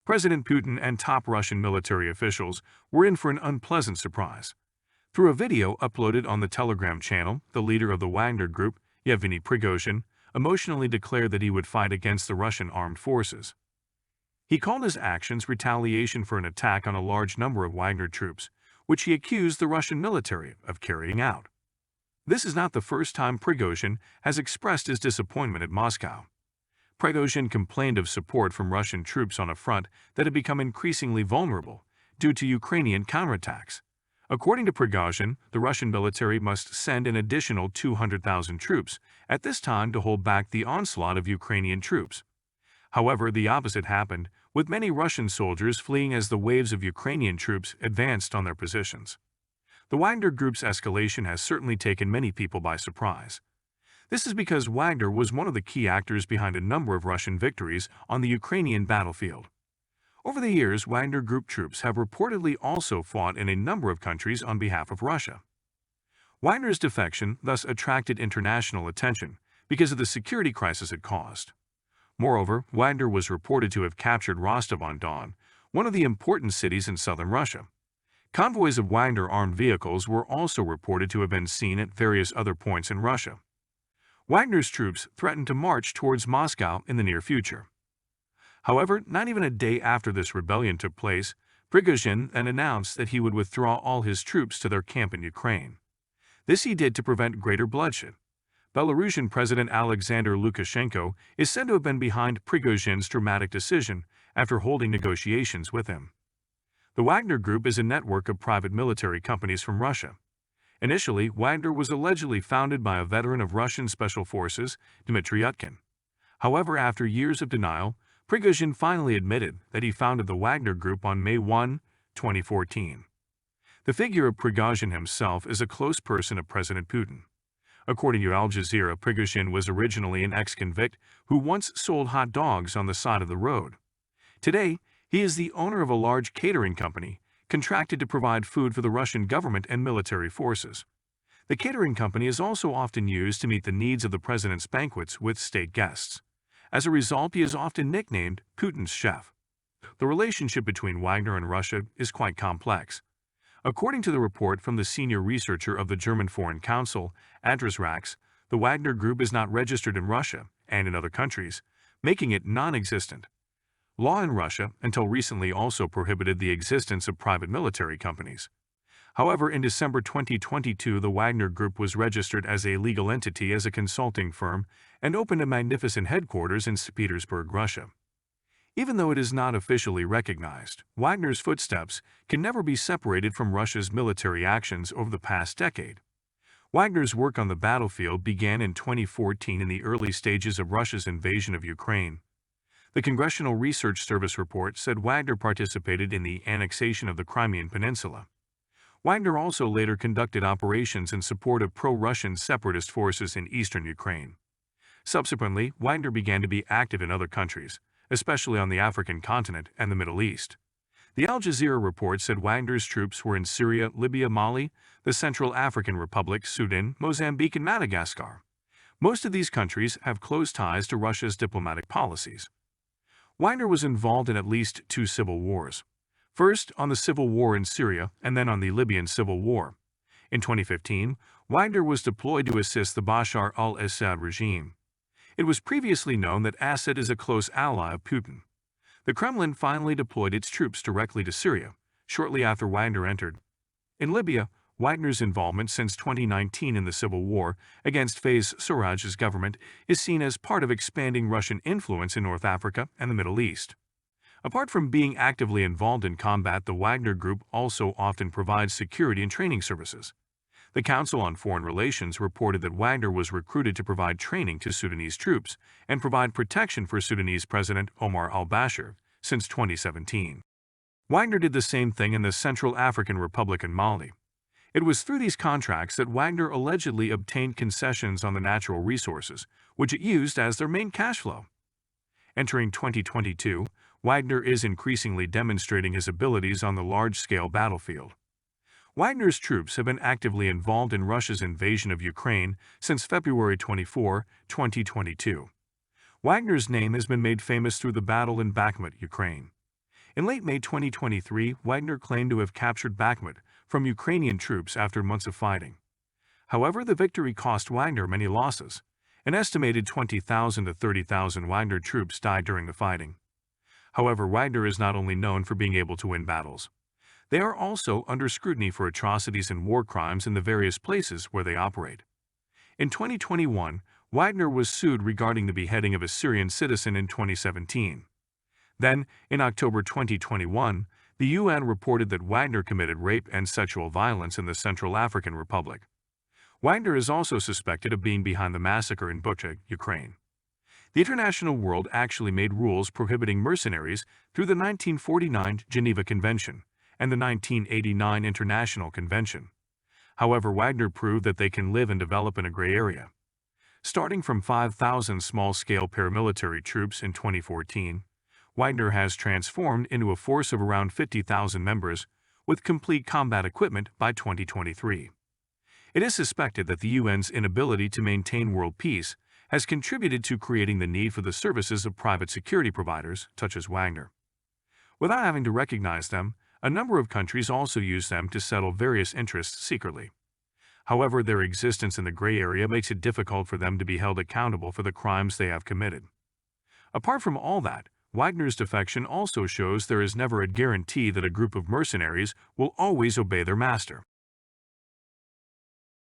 President Putin and top Russian military officials were in for an unpleasant surprise. Through a video uploaded on the Telegram channel, the leader of the Wagner group, Yevgeny Prigozhin, emotionally declared that he would fight against the Russian armed forces. He called his actions retaliation for an attack on a large number of Wagner troops, which he accused the Russian military of carrying out. This is not the first time Prigozhin has expressed his disappointment at Moscow. Prigozhin complained of support from Russian troops on a front that had become increasingly vulnerable due to Ukrainian counterattacks. According to Prigozhin, the Russian military must send an additional 200,000 troops at this time to hold back the onslaught of Ukrainian troops. However, the opposite happened, with many Russian soldiers fleeing as the waves of Ukrainian troops advanced on their positions. The Wagner Group's escalation has certainly taken many people by surprise. This is because Wagner was one of the key actors behind a number of Russian victories on the Ukrainian battlefield. Over the years, Wagner Group troops have reportedly also fought in a number of countries on behalf of Russia. Wagner's defection thus attracted international attention because of the security crisis it caused. Moreover, Wagner was reported to have captured Rostov-on-Don, one of the important cities in southern Russia. Convoys of Wagner armed vehicles were also reported to have been seen at various other points in Russia. Wagner's troops threatened to march towards Moscow in the near future. However, not even a day after this rebellion took place, Prigozhin then announced that he would withdraw all his troops to their camp in Ukraine. This he did to prevent greater bloodshed. Belarusian President Alexander Lukashenko is said to have been behind Prigozhin's dramatic decision after holding negotiations with him. The Wagner Group is a network of private military companies from Russia. Initially, Wagner was allegedly founded by a veteran of Russian Special Forces, Dmitry Utkin. However, after years of denial, Prigozhin finally admitted that he founded the Wagner Group on May 1, 2014. The figure of Prigozhin himself is a close person of President Putin. According to Al Jazeera, Prigozhin was originally an ex-convict who once sold hot dogs on the side of the road. Today, he is the owner of a large catering company, contracted to provide food for the Russian government and military forces. The catering company is also often used to meet the needs of the president's banquets with state guests. As a result, he is often nicknamed Putin's chef. The relationship between Wagner and Russia is quite complex. According to the report from the senior researcher of the German Foreign Council, Andras Rax, the Wagner Group is not registered in Russia and in other countries, making it non-existent. Law in Russia, until recently, also prohibited the existence of private military companies. However, in December 2022, the Wagner Group was registered as a legal entity as a consulting firm and opened a magnificent headquarters in St. Petersburg, Russia. Even though it is not officially recognized, Wagner's footsteps can never be separated from Russia's military actions over the past decade. Wagner's work on the battlefield began in 2014 in the early stages of Russia's invasion of Ukraine. The Congressional Research Service report said Wagner participated in the annexation of the Crimean Peninsula. Wagner also later conducted operations in support of pro-Russian separatist forces in eastern Ukraine. Subsequently, Wagner began to be active in other countries, especially on the African continent and the Middle East. The Al Jazeera report said Wagner's troops were in Syria, Libya, Mali, the Central African Republic, Sudan, Mozambique, and Madagascar. Most of these countries have close ties to Russia's diplomatic policies. Wagner was involved in at least 2 civil wars. First, on the civil war in Syria, and then on the Libyan civil war. In 2015, Wagner was deployed to assist the Bashar al-Assad regime. It was previously known that Assad is a close ally of Putin. The Kremlin finally deployed its troops directly to Syria, shortly after Wagner entered. In Libya, Wagner's involvement since 2019 in the civil war against Fayez Sarraj's government is seen as part of expanding Russian influence in North Africa and the Middle East. Apart from being actively involved in combat, the Wagner Group also often provides security and training services. The Council on Foreign Relations reported that Wagner was recruited to provide training to Sudanese troops and provide protection for Sudanese President Omar al-Bashir since 2017. Wagner did the same thing in the Central African Republic and Mali. It was through these contracts that Wagner allegedly obtained concessions on the natural resources, which it used as their main cash flow. Entering 2022, Wagner is increasingly demonstrating his abilities on the large-scale battlefield. Wagner's troops have been actively involved in Russia's invasion of Ukraine since February 24, 2022. Wagner's name has been made famous through the battle in Bakhmut, Ukraine. In late May 2023, Wagner claimed to have captured Bakhmut from Ukrainian troops after months of fighting. However, the victory cost Wagner many losses. An estimated 20,000 to 30,000 Wagner troops died during the fighting. However, Wagner is not only known for being able to win battles. They are also under scrutiny for atrocities and war crimes in the various places where they operate. In 2021, Wagner was sued regarding the beheading of a Syrian citizen in 2017. Then, in October 2021, the UN reported that Wagner committed rape and sexual violence in the Central African Republic. Wagner is also suspected of being behind the massacre in Bucha, Ukraine. The international world actually made rules prohibiting mercenaries through the 1949 Geneva Convention and the 1989 International Convention. However, Wagner proved that they can live and develop in a gray area. Starting from 5,000 small-scale paramilitary troops in 2014, Wagner has transformed into a force of around 50,000 members with complete combat equipment by 2023. It is suspected that the UN's inability to maintain world peace has contributed to creating the need for the services of private security providers, such as Wagner. Without having to recognize them, a number of countries also use them to settle various interests secretly. However, their existence in the gray area makes it difficult for them to be held accountable for the crimes they have committed. Apart from all that, Wagner's defection also shows there is never a guarantee that a group of mercenaries will always obey their master.